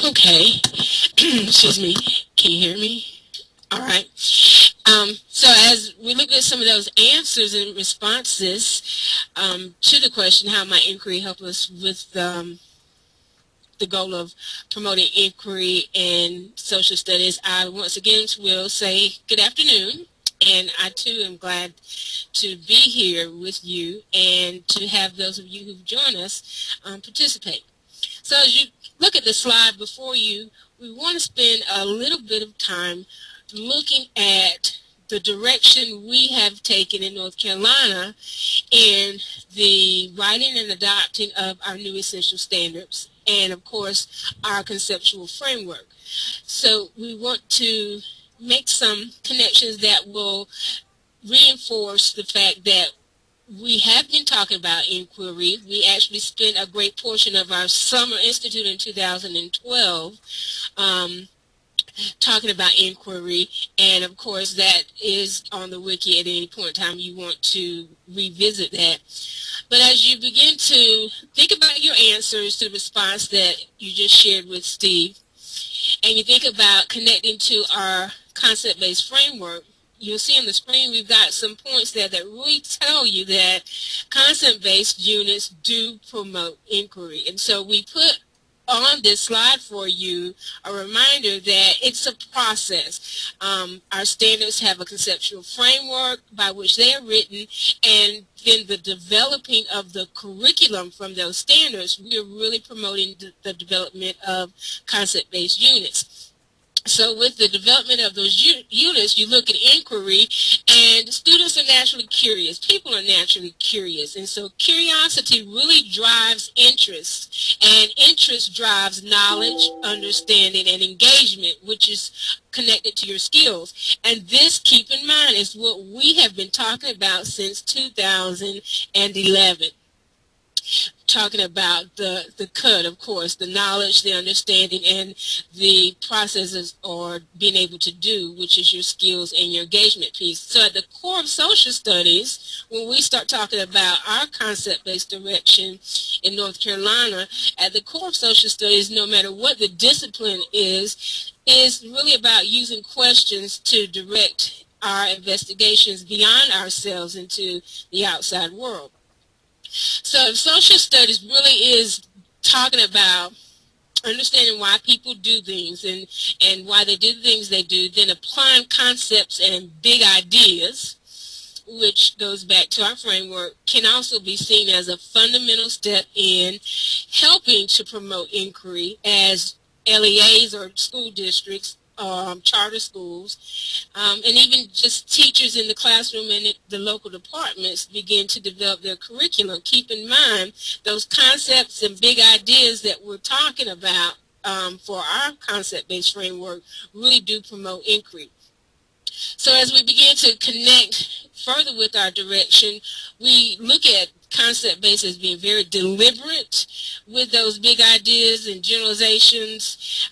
Okay. Excuse me. Can you hear me? All right. So as we look at some of those answers and responses to the question, how might inquiry help us with the goal of promoting inquiry and social studies, I once again will say good afternoon. And I too am glad to be here with you and to have those of you who've joined us participate. So as you look at the slide before you, we want to spend a little bit of time looking at the direction we have taken in North Carolina in the writing and adopting of our new essential standards and, of course, our conceptual framework. So we want to make some connections that will reinforce the fact that we have been talking about inquiry. We actually spent a great portion of our Summer Institute in 2012 um, talking about inquiry, and of course that is on the wiki at any point in time you want to revisit that. But as you begin to think about your answers to the response that you just shared with Steve, and you think about connecting to our concept-based framework, you'll see on the screen we've got some points there that really tell you that concept-based units do promote inquiry. And so we put on this slide for you a reminder that it's a process. Our standards have a conceptual framework by which they are written, and then the developing of the curriculum from those standards, we are really promoting the development of concept-based units. So with the development of those units, you look at inquiry, and students are naturally curious. People are naturally curious. And so curiosity really drives interest. And interest drives knowledge, understanding, and engagement, which is connected to your skills. And this, keep in mind, is what we have been talking about since 2011. Talking about the CUD, of course, the knowledge, the understanding, and the processes or being able to do, which is your skills and your engagement piece. So at the core of social studies, when we start talking about our concept-based direction in North Carolina, at the core of social studies, no matter what the discipline is really about using questions to direct our investigations beyond ourselves into the outside world. So if social studies really is talking about understanding why people do things and why they do the things they do, then applying concepts and big ideas, which goes back to our framework, can also be seen as a fundamental step in helping to promote inquiry as LEAs or school districts, charter schools, and even just teachers in the classroom and the local departments begin to develop their curriculum. Keep in mind those concepts and big ideas that we're talking about for our concept-based framework really do promote inquiry. So as we begin to connect further with our direction, we look at concept-based as being very deliberate with those big ideas and generalizations,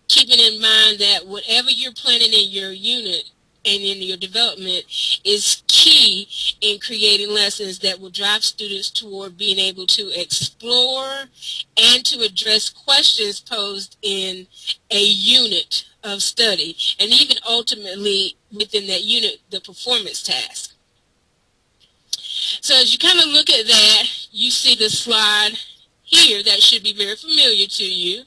keeping in mind that whatever you're planning in your unit and in your development is key in creating lessons that will drive students toward being able to explore and to address questions posed in a unit of study, and even ultimately within that unit, the performance task. So as you kind of look at that, you see the slide here that should be very familiar to you.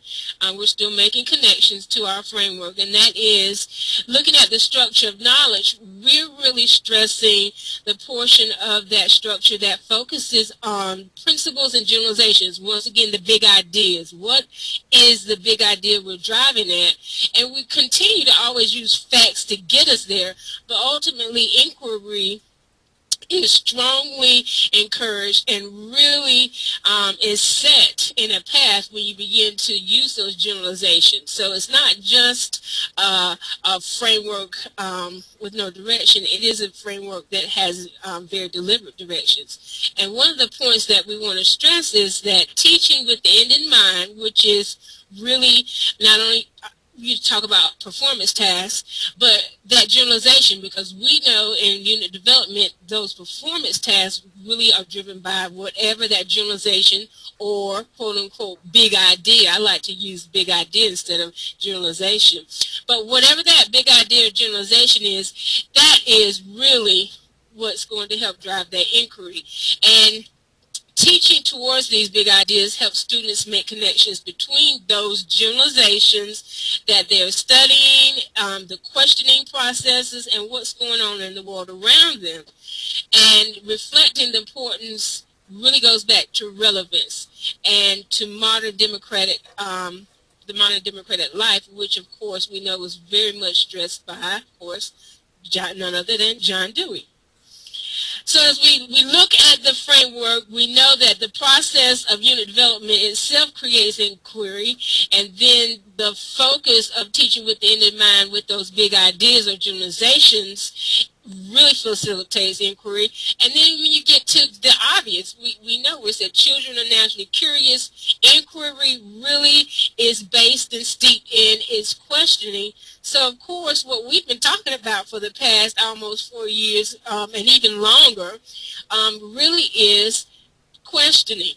We're still making connections to our framework, and that is looking at the structure of knowledge. We're really stressing the portion of that structure that focuses on principles and generalizations. Once again, the big ideas. What is the big idea we're driving at? And we continue to always use facts to get us there, but ultimately inquiry is strongly encouraged and really is set in a path when you begin to use those generalizations. So it's not just a framework with no direction. It is a framework that has very deliberate directions. And one of the points that we want to stress is that teaching with the end in mind, which is really not only you talk about performance tasks, but that generalization, because we know in unit development, those performance tasks really are driven by whatever that generalization or quote-unquote big idea. I like to use big idea instead of generalization. But whatever that big idea or generalization is, that is really what's going to help drive that inquiry. And teaching towards these big ideas helps students make connections between those generalizations that they're studying, the questioning processes, and what's going on in the world around them. And reflecting the importance really goes back to relevance and to the modern democratic life, which of course we know is very much stressed by, of course, none other than John Dewey. So as we look at the framework, we know that the process of unit development itself creates inquiry, and then the focus of teaching with the end in mind with those big ideas or generalizations really facilitates inquiry. And then when you get to the obvious, we know we said children are naturally curious. Inquiry really is based and steeped in its questioning. So, of course, what we've been talking about for the past almost 4 years and even longer really is questioning.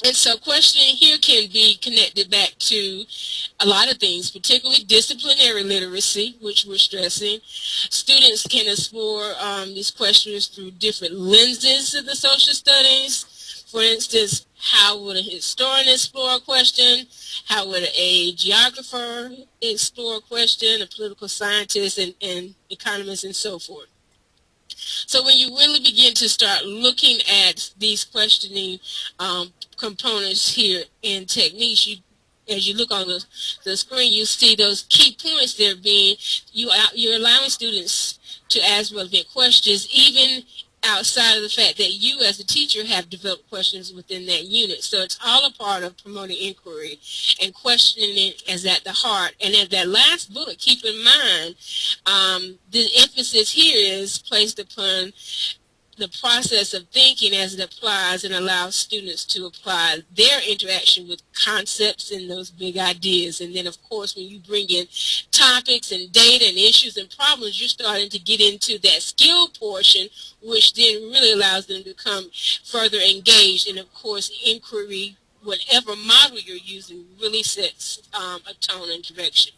And so questioning here can be connected back to a lot of things, particularly disciplinary literacy, which we're stressing. Students can explore these questions through different lenses of the social studies. For instance, how would a historian explore a question? How would a geographer explore a question, a political scientist, and economist, and so forth? So when you really begin to start looking at these questioning components here and techniques, as you look on the screen, you see those key points there being you're allowing students to ask relevant questions, even outside of the fact that you as a teacher have developed questions within that unit. So it's all a part of promoting inquiry, and questioning it is at the heart. And at that last bullet, keep in mind the emphasis here is placed upon the process of thinking as it applies and allows students to apply their interaction with concepts and those big ideas. And then, of course, when you bring in topics and data and issues and problems, you're starting to get into that skill portion, which then really allows them to become further engaged. And, of course, inquiry, whatever model you're using, really sets a tone and direction.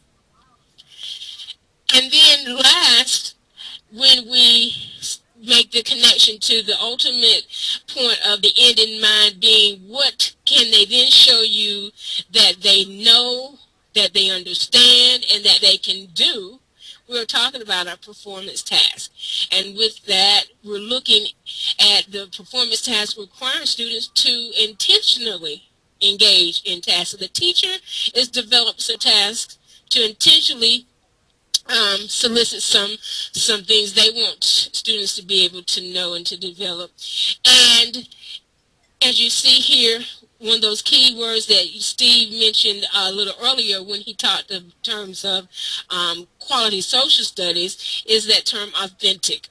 And then last, when we make the connection to the ultimate point of the end in mind being what can they then show you that they know, that they understand, and that they can do, we're talking about our performance task. And with that, we're looking at the performance task requiring students to intentionally engage in tasks. So the teacher is developed some tasks to intentionally solicit some things they want students to be able to know and to develop. And as you see here, one of those key words that Steve mentioned a little earlier when he talked in terms of quality social studies is that term authentic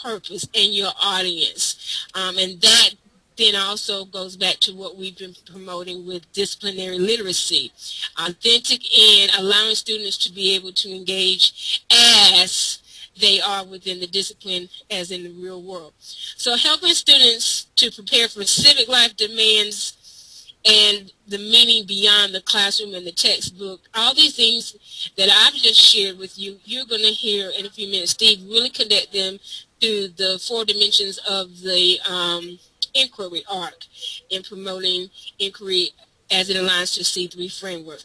purpose in your audience. And that then also goes back to what we've been promoting with disciplinary literacy. Authentic in allowing students to be able to engage as they are within the discipline as in the real world. So helping students to prepare for civic life demands and the meaning beyond the classroom and the textbook, all these things that I've just shared with you, you're going to hear in a few minutes. Steve really connect them to the 4 dimensions of the inquiry arc in promoting inquiry as it aligns to C3 framework.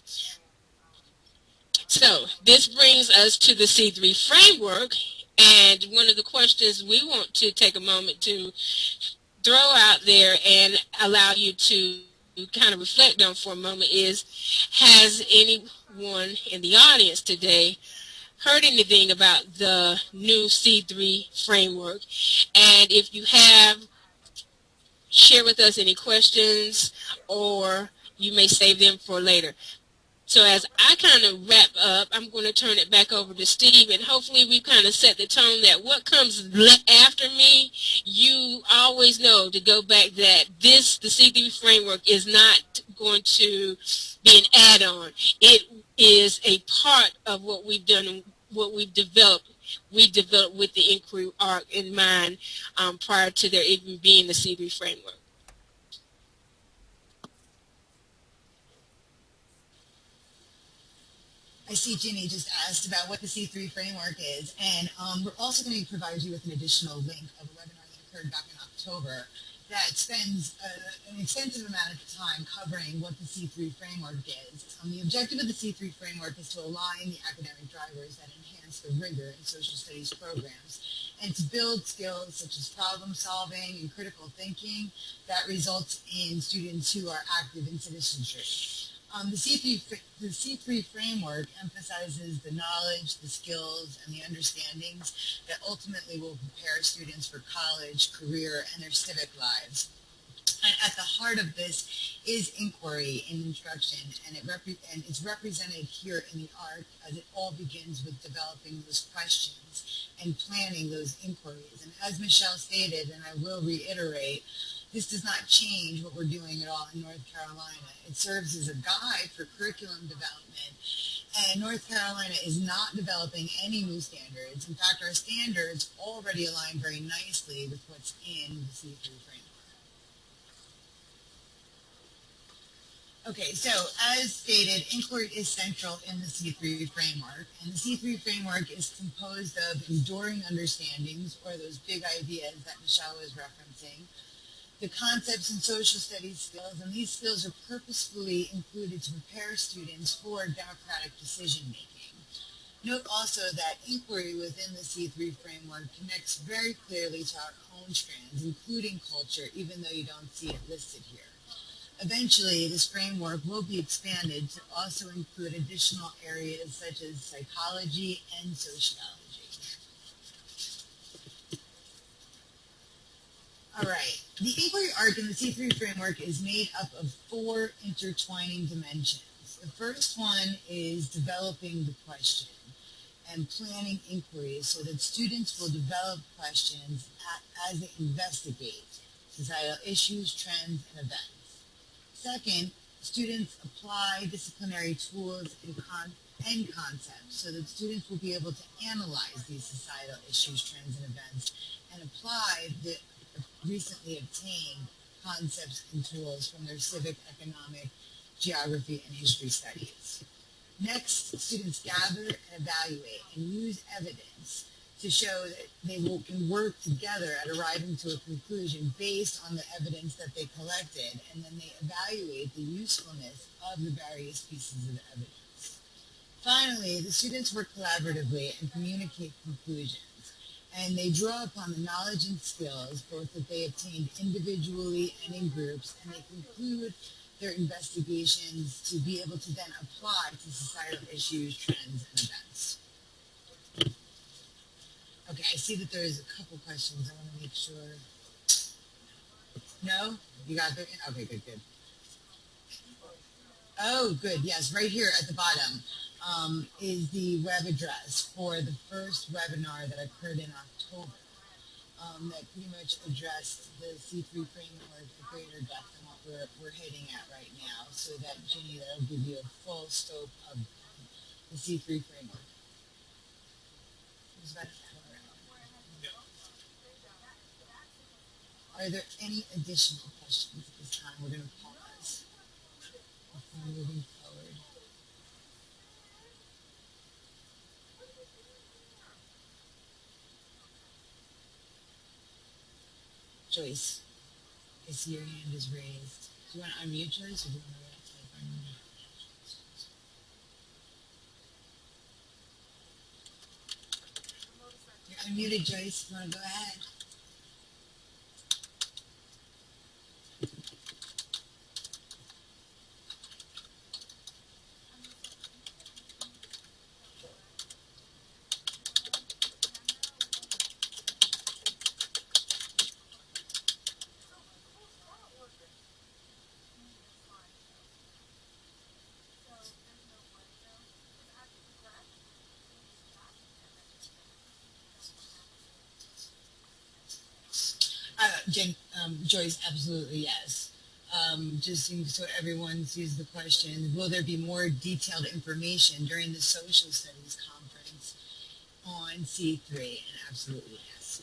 So this brings us to the C3 framework, and one of the questions we want to take a moment to throw out there and allow you to kind of reflect on for a moment is, has anyone in the audience today heard anything about the new C3 framework? And if you have, share with us any questions, or you may save them for later. So as I kind of wrap up, I'm going to turn it back over to Steve, and hopefully we've kind of set the tone that what comes after me, you always know to go back that the C3 framework is not going to be an add-on. It is a part of what we've done and what we've developed. We developed with the inquiry arc in mind prior to there even being the C3 framework. I see Ginny just asked about what the C3 framework is, and we're also going to provide you with an additional link of a webinar that occurred back in October that spends an extensive amount of time covering what the C3 framework is. The objective of the C3 framework is to align the academic drivers that enhance the rigor in social studies programs and to build skills such as problem solving and critical thinking that results in students who are active in citizenship. The C3 framework emphasizes the knowledge, the skills, and the understandings that ultimately will prepare students for college, career, and their civic lives. And at the heart of this is inquiry in instruction, and it's represented here in the ARC as it all begins with developing those questions and planning those inquiries. And as Michelle stated, and I will reiterate, this does not change what we're doing at all in North Carolina. It serves as a guide for curriculum development. And North Carolina is not developing any new standards. In fact, our standards already align very nicely with what's in the C3 framework. Okay, so as stated, inquiry is central in the C3 framework, and the C3 framework is composed of enduring understandings, or those big ideas that Michelle was referencing, the concepts and social studies skills, and these skills are purposefully included to prepare students for democratic decision making. Note also that inquiry within the C3 framework connects very clearly to our own strands, including culture, even though you don't see it listed here. Eventually, this framework will be expanded to also include additional areas such as psychology and sociology. All right. The inquiry arc in the C3 framework is made up of 4 intertwining dimensions. The first one is developing the question and planning inquiries so that students will develop questions as they investigate societal issues, trends, and events. Second, students apply disciplinary tools and concepts so that students will be able to analyze these societal issues, trends, and events and apply the recently obtained concepts and tools from their civic, economic, geography, and history studies. Next, students gather and evaluate and use evidence to show that they can work together at arriving to a conclusion based on the evidence that they collected, and then they evaluate the usefulness of the various pieces of evidence. Finally, the students work collaboratively and communicate conclusions, and they draw upon the knowledge and skills both that they obtained individually and in groups, and they conclude their investigations to be able to then apply to societal issues, trends, and events. Okay, I see that there's a couple questions. I want to make sure. No? You got it? Okay, good, good. Oh, good. Yes, right here at the bottom is the web address for the first webinar that occurred in October that pretty much addressed the C3 framework at greater depth than what we're hitting at right now, so that, Ginny, that'll give you a full scope of the C3 framework. Are there any additional questions at this time? We're going to pause before moving forward. Joyce, I see your hand is raised. Do you want to unmute Joyce, or do you want to type unmute? You're unmuted, Joyce. You want to go ahead? Joyce, absolutely yes. Just so everyone sees the question, will there be more detailed information during the social studies conference on C3? And absolutely yes.